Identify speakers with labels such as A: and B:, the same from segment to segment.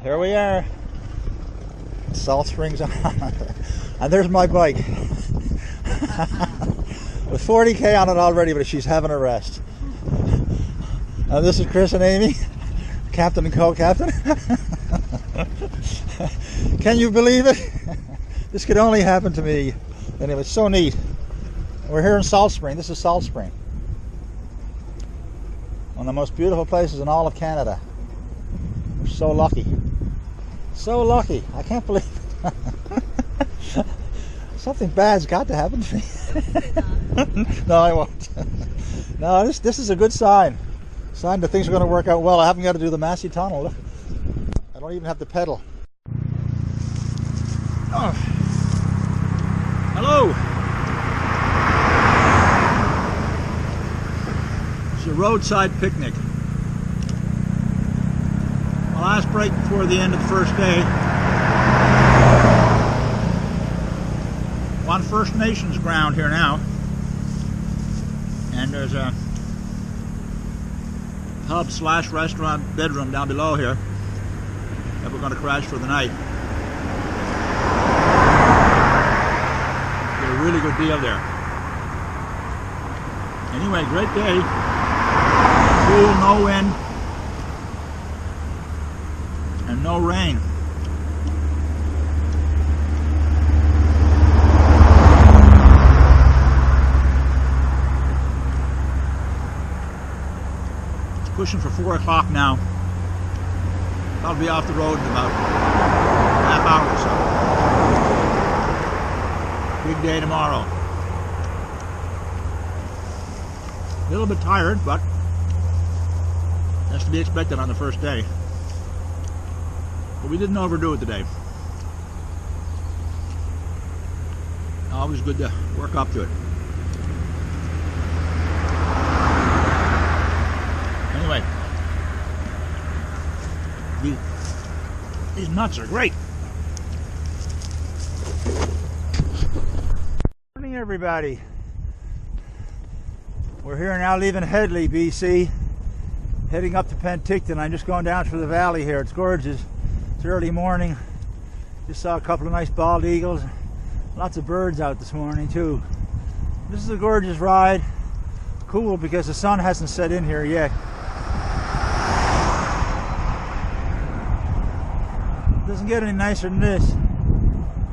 A: here we are. Salt Springs on. And there's my bike. With 40k on it already, but she's having a rest. And this is Chris and Amy, captain and co-captain. Can you believe it? This could only happen to me. Anyway, it's so neat. We're here in Salt Spring. This is Salt Spring. One of the most beautiful places in all of Canada. We're so lucky. So lucky. I can't believe it. Something bad's got to happen to me. No, I won't. No, this is a good sign. Sign that things are going to work out well. I haven't got to do the Massey Tunnel. Look. I don't even have to pedal. Oh. Hello. It's a roadside picnic. My last break before the end of the first day. I'm on First Nations ground here now, and there's a pub / restaurant bedroom down below here that we're going to crash for the night. Get a really good deal there. Anyway, great day. Cool, no wind, and no rain. Pushing for 4 o'clock now. I'll be off the road in about a half hour or so. Big day tomorrow. A little bit tired, but that's to be expected on the first day. But we didn't overdo it today. Always good to work up to it. Anyway, these nuts are great. Good morning, everybody. We're here now, leaving Headley, BC, heading up to Penticton. I'm just going down through the valley here. It's gorgeous. It's early morning. Just saw a couple of nice bald eagles. Lots of birds out this morning too. This is a gorgeous ride. Cool because the sun hasn't set in here yet. Doesn't get any nicer than this.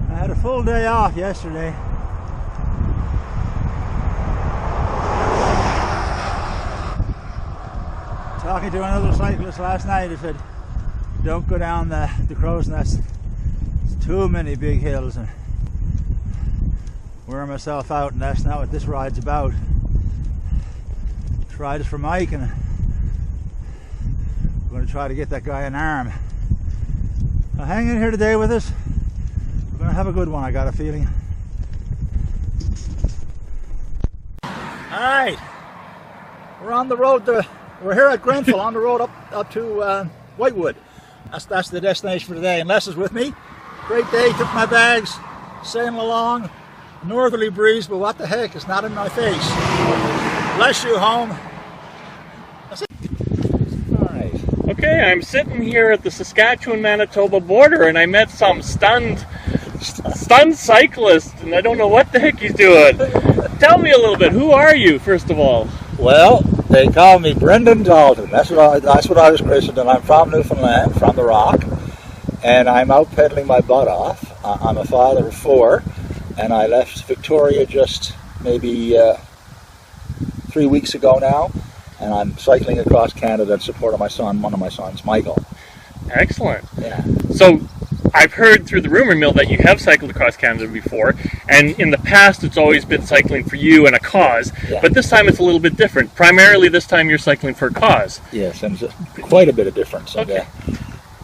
A: I had a full day off yesterday. Talking to another cyclist last night, he said, don't go down the Crow's Nest. It's too many big hills. And wear myself out, and that's not what this ride's about. This ride is for Mike, and we're going to try to get that guy an arm. Now hang in here today with us. We're going to have a good one, I got a feeling. Alright, we're on the road to, we're here at Grenfell on the road up to Whitewood. That's the destination for today, and Les is with me. Great day, took my bags, sailing along. Northerly breeze, but what the heck, it's not in my face. Bless you, home. That's it.
B: Okay, I'm sitting here at the Saskatchewan-Manitoba border, and I met some stunned cyclist, and I don't know what the heck he's doing. Tell me a little bit. Who are you, first of all?
A: Well, they call me Brendan Dalton. That's what I was christened, and I'm from Newfoundland, from the Rock, and I'm out pedaling my butt off. I'm a father of 4, and I left Victoria just maybe 3 weeks ago now. And I'm cycling across Canada in support of my son, one of my sons, Michael.
B: Excellent.
A: Yeah.
B: So, I've heard through the rumor mill that you have cycled across Canada before, and in the past it's always been cycling for you and a cause,
A: yeah.
B: But this time it's a little bit different. Primarily this time you're cycling for a cause.
A: Yes, and it's quite a bit of difference.
B: Okay.
A: And,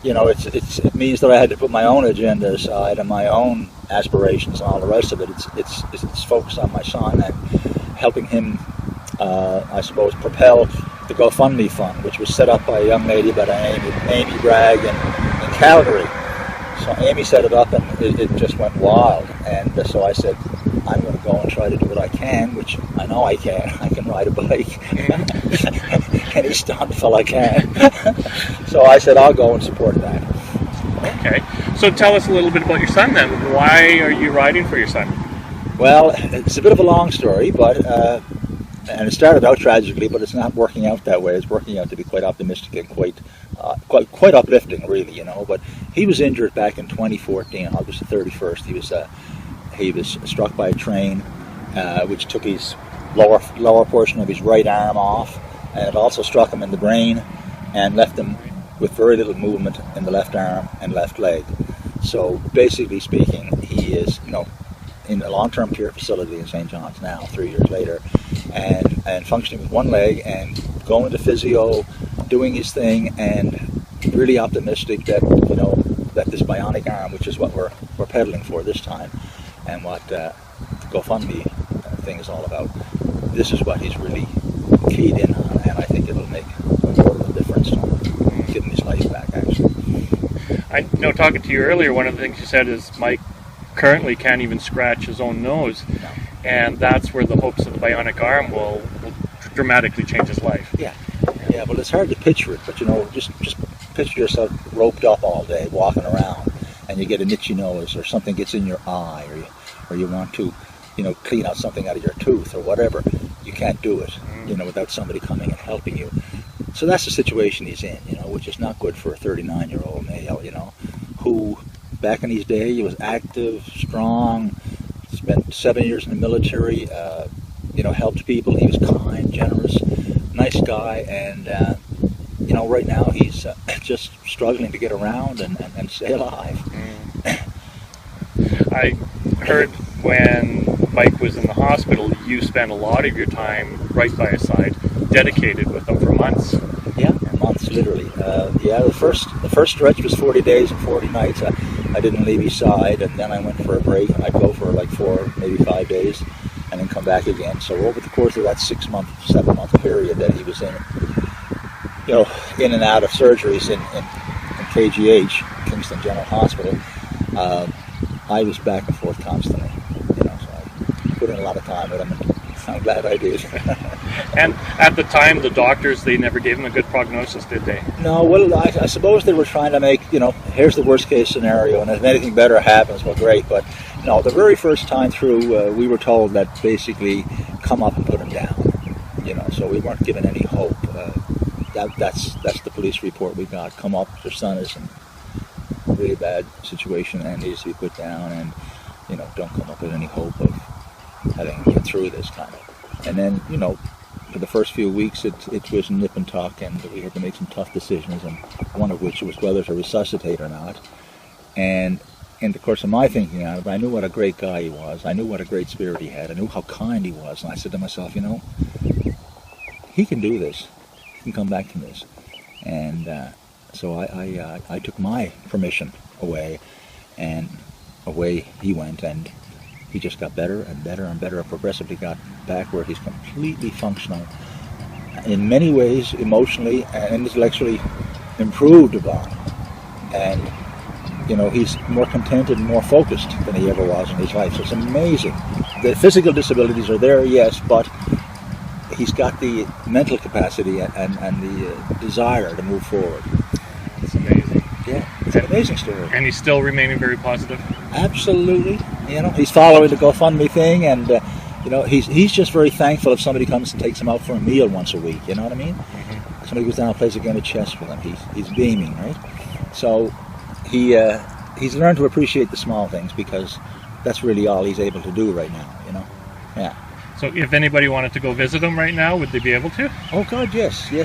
A: you know, it means that I had to put my own agenda aside and my own aspirations and all the rest of it. It's focused on my son and helping him, I suppose, propel the GoFundMe fund, which was set up by a young lady by the name of Amy Bragg in Calgary. So Amy set it up, and it just went wild. And so I said, I'm going to go and try to do what I can, which I know I can. I can ride a bike. Any stunt fella can. So I said, I'll go and support that.
B: Okay. So tell us a little bit about your son then. Why are you riding for your son?
A: Well, it's a bit of a long story, but and it started out tragically, but it's not working out that way. It's working out to be quite optimistic and quite uplifting, really, you know. But he was injured back in 2014, August the 31st. He was struck by a train, which took his lower portion of his right arm off, and it also struck him in the brain and left him with very little movement in the left arm and left leg. So basically speaking, he is, you know, in a long-term care facility in St. John's now, 3 years later, and functioning with one leg and going to physio, doing his thing, and really optimistic that, you know, that this bionic arm, which is what we're pedaling for this time, and what the GoFundMe thing is all about, this is what he's really keyed in on, and I think it'll make a world of difference to him, give him his life back, actually.
B: I know, talking to you earlier, one of the things you said is Mike currently can't even scratch his own nose,
A: No.
B: and that's where the hopes of the bionic arm will dramatically change his life.
A: Yeah, well, it's hard to picture it, but, you know, just picture yourself roped up all day, walking around, and you get an itchy nose, or something gets in your eye, or you want to, you know, clean out something out of your tooth, or whatever. You can't do it, you know, without somebody coming and helping you. So that's the situation he's in, you know, which is not good for a 39-year-old male, you know, who back in his day he was active, strong, spent 7 years in the military, you know, helped people. He was kind, generous, nice guy, and you know, right now he's just struggling to get around and stay alive.
B: I heard when Mike was in the hospital, you spent a lot of your time right by his side, dedicated with him for months.
A: Yeah, months, literally. The first stretch was 40 days and 40 nights. I didn't leave his side, and then I went for a break, and I'd go for like 4, maybe 5 days, and then come back again. So over the course of that 6-month, 7-month period that he was in, you know, in and out of surgeries in KGH, Kingston General Hospital, I was back and forth constantly. You know, so I put in a lot of time with him, and I'm glad I did.
B: And at the time, the doctors, they never gave him a good prognosis, did they?
A: No, well, I suppose they were trying to make, you know, here's the worst case scenario, and if anything better happens, well, great. But no, the very first time through, we were told that basically come up and put him down. You know, so we weren't given any hope. That's the police report we got. Come up, your son is in a really bad situation and needs to be put down, and, you know, don't come up with any hope of having him get through this kind of. And then, you know, for the first few weeks, it was nip and tuck, and we had to make some tough decisions, and one of which was whether to resuscitate or not. And in the course of my thinking on it, I knew what a great guy he was. I knew what a great spirit he had. I knew how kind he was. And I said to myself, you know, he can do this. He can come back from this. And so I took my permission away, and away he went, and he just got better and better and better, and progressively got back where he's completely functional. In many ways, emotionally and intellectually improved upon. And, you know, he's more contented and more focused than he ever was in his life. So it's amazing. The physical disabilities are there, yes, but he's got the mental capacity and the desire to move forward.
B: It's amazing.
A: Yeah, it's an amazing story.
B: And he's still remaining very positive?
A: Absolutely. You know, he's following the GoFundMe thing, and you know, he's just very thankful if somebody comes and takes him out for a meal once a week. You know what I mean? Mm-hmm. Somebody goes down and plays a game of chess with him. He's beaming, right? So he's learned to appreciate the small things, because that's really all he's able to do right now. You know? Yeah.
B: So if anybody wanted to go visit him right now, would they be able to?
A: Oh God, yes. He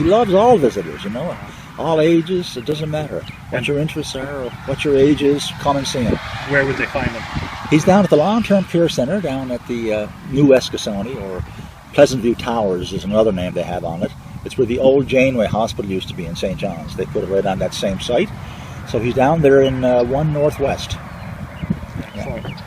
A: loves all visitors. You know, all ages. It doesn't matter what your interests are or what your age is. Come and see him.
B: Where would they find him?
A: He's down at the Long-Term Care Center, down at the New Escasoni, or Pleasant View Towers is another name they have on it. It's where the old Janeway Hospital used to be in St. John's. They put it right on that same site. So he's down there in 1 Northwest.
B: Excellent. Yeah.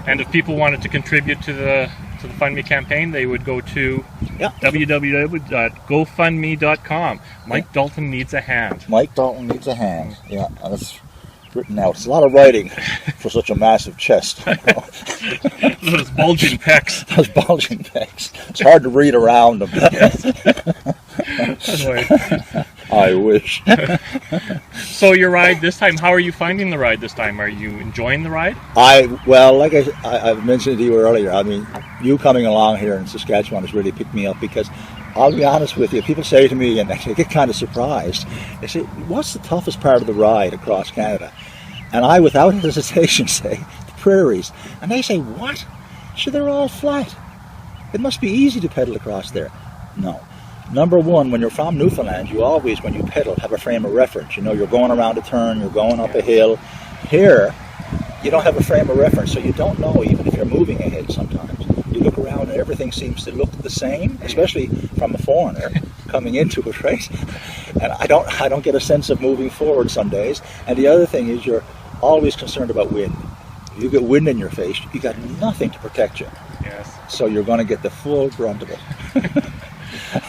B: And if people wanted to contribute to the Fund Me campaign, they would go to www.gofundme.com. Mike Dalton needs a hand.
A: Mike Dalton needs a hand. Yeah, and it's written out. It's a lot of writing for such a massive chest.
B: Those bulging pecs.
A: Those bulging pecs. It's hard to read around them.
B: Yes. Anyway,
A: I wish.
B: So your ride this time, how are you finding the ride this time? Are you enjoying the ride?
A: Well, like I've mentioned to you earlier, I mean, you coming along here in Saskatchewan has really picked me up because I'll be honest with you, people say to me, and they get kind of surprised, they say, what's the toughest part of the ride across Canada? And I, without hesitation, say, the prairies. And they say, what? Sure, they're all flat. It must be easy to pedal across there. No. Number one, when you're from Newfoundland, you always, when you pedal, have a frame of reference. You know, you're going around a turn, you're going up a hill. Here, you don't have a frame of reference, so you don't know even if you're moving ahead sometimes. You look around and everything seems to look the same, especially from a foreigner coming into it, right? And I don't get a sense of moving forward some days. And the other thing is you're always concerned about wind. If you get wind in your face, you got nothing to protect you.
B: Yes.
A: So you're going to get the full brunt of it.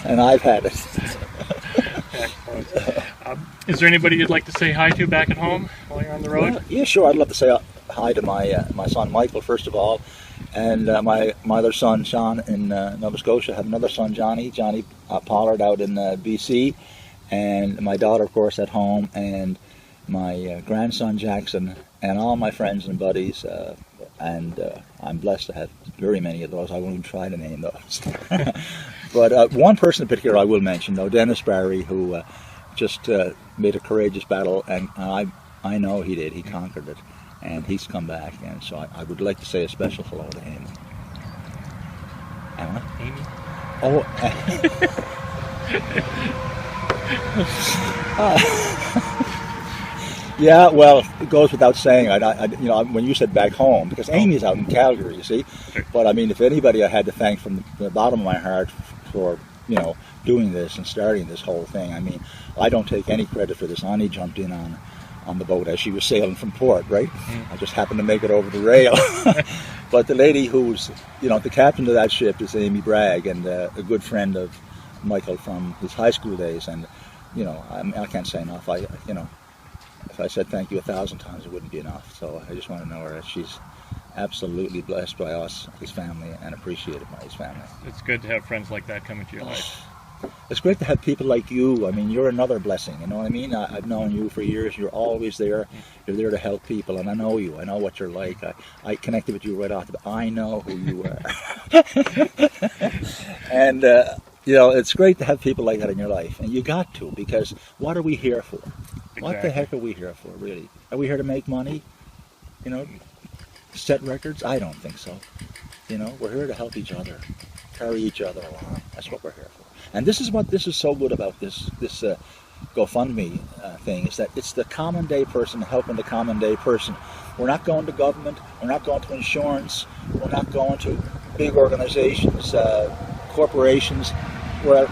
A: And I've had it.
B: Is there anybody you'd like to say hi to back at home while you're on the road?
A: Yeah, sure. I'd love to say hi to my son Michael, first of all, and my other son Sean in Nova Scotia. I have another son, Johnny Pollard out in BC, and my daughter, of course, at home, and my grandson Jackson, and all my friends and buddies. And I'm blessed to have very many of those. I won't even try to name those. But one person in particular I will mention, though, Dennis Barry, who just made a courageous battle, and I know he did. He conquered it, and he's come back, and so I would like to say a special hello to him. Emma?
B: Amy?
A: Oh. Yeah, well, it goes without saying. When you said back home, because Amy's out in Calgary, you see.
B: Sure.
A: But I mean, if anybody I had to thank from the bottom of my heart for doing this and starting this whole thing. I mean, I don't take any credit for this. Ani jumped in on the boat as she was sailing from port, right? I just happened to make it over the rail. But the lady who's the captain of that ship is Amy Bragg, and a good friend of Michael from his high school days. And I can't say enough. If I said thank you 1,000 times, it wouldn't be enough. So I just want to know her that she's absolutely blessed by us, his family, and appreciated by his family.
B: It's good to have friends like that come into your life.
A: It's great to have people like you. I mean, you're another blessing, you know what I mean? I've known you for years. You're always there. You're there to help people, and I know you. I know what you're like. I connected with you right off the bat. I know who you are. And, it's great to have people like that in your life, and you got to, because what are we here for? Exactly. What the heck are we here for, really? Are we here to make money? Set records? I don't think so. We're here to help each other, carry each other along. That's what we're here for. And this is so good about this GoFundMe thing, is that it's the common day person helping the common day person. We're not going to government. We're not going to insurance. We're not going to big organizations, corporations, where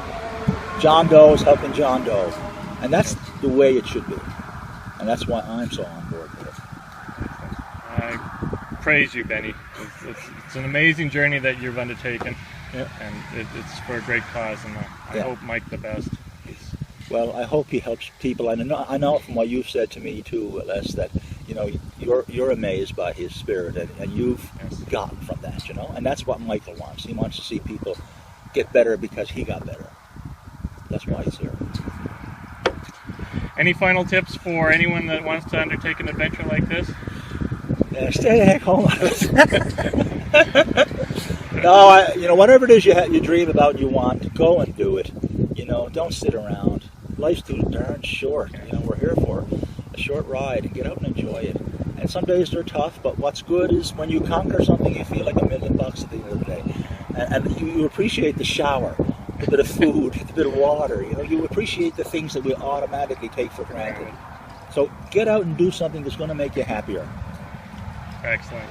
A: John Doe is helping John Doe. And that's the way it should be. And that's why I'm so on board with it.
B: I praise you, Benny. It's an amazing journey that you've undertaken.
A: Yeah.
B: And it's for a great cause, and I hope Mike the best.
A: Well, I hope he helps people. And I know from what you've said to me too, Les, that you're amazed by his spirit, and you've gotten from that, and that's what Michael wants. He wants to see people get better because he got better. That's why he's here.
B: Any final tips for anyone that wants to undertake an adventure like this?
A: Stay the heck home. No, whatever it is you dream about and you want, go and do it. Don't sit around. Life's too darn short. We're here for a short ride, and get out and enjoy it. And some days they're tough, but what's good is when you conquer something, you feel like $1 million at the end of the day. And you appreciate the shower, the bit of food, the bit of water. You appreciate the things that we automatically take for granted. So get out and do something that's going to make you happier.
B: Excellent.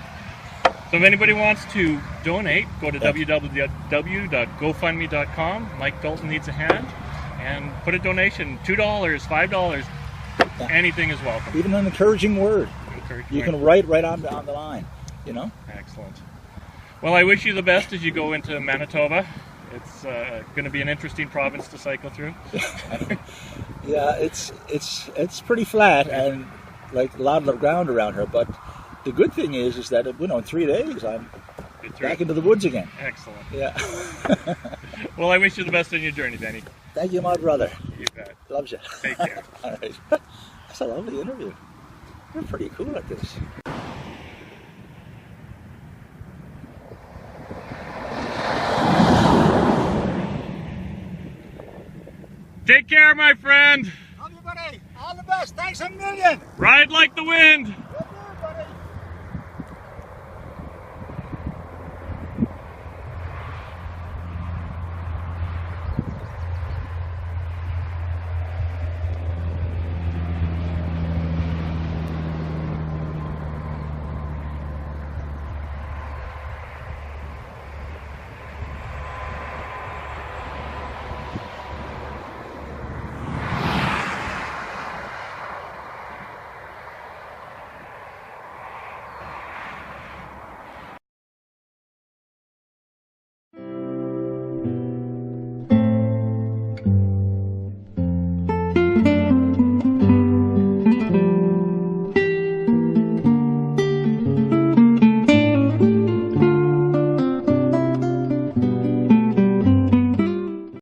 B: So if anybody wants to donate, go to www.gofundme.com. Mike Dalton needs a hand, and put a donation, $2, $5, anything is welcome.
A: Even an encouraging word. You can write right on the line,
B: Excellent. Well, I wish you the best as you go into Manitoba. It's going to be an interesting province to cycle through.
A: Yeah, it's pretty flat, and like a lot of the ground around here, but the good thing is that in 3 days I'm back into the woods again.
B: Excellent.
A: Yeah.
B: Well, I wish you the best on your journey, Benny.
A: Thank you, my brother.
B: You bet.
A: Loves you.
B: Take care.
A: All right. That's a lovely interview. You're pretty cool at this.
B: Take care, my friend.
A: Love you, buddy. All the best. Thanks a million.
B: Ride like the wind.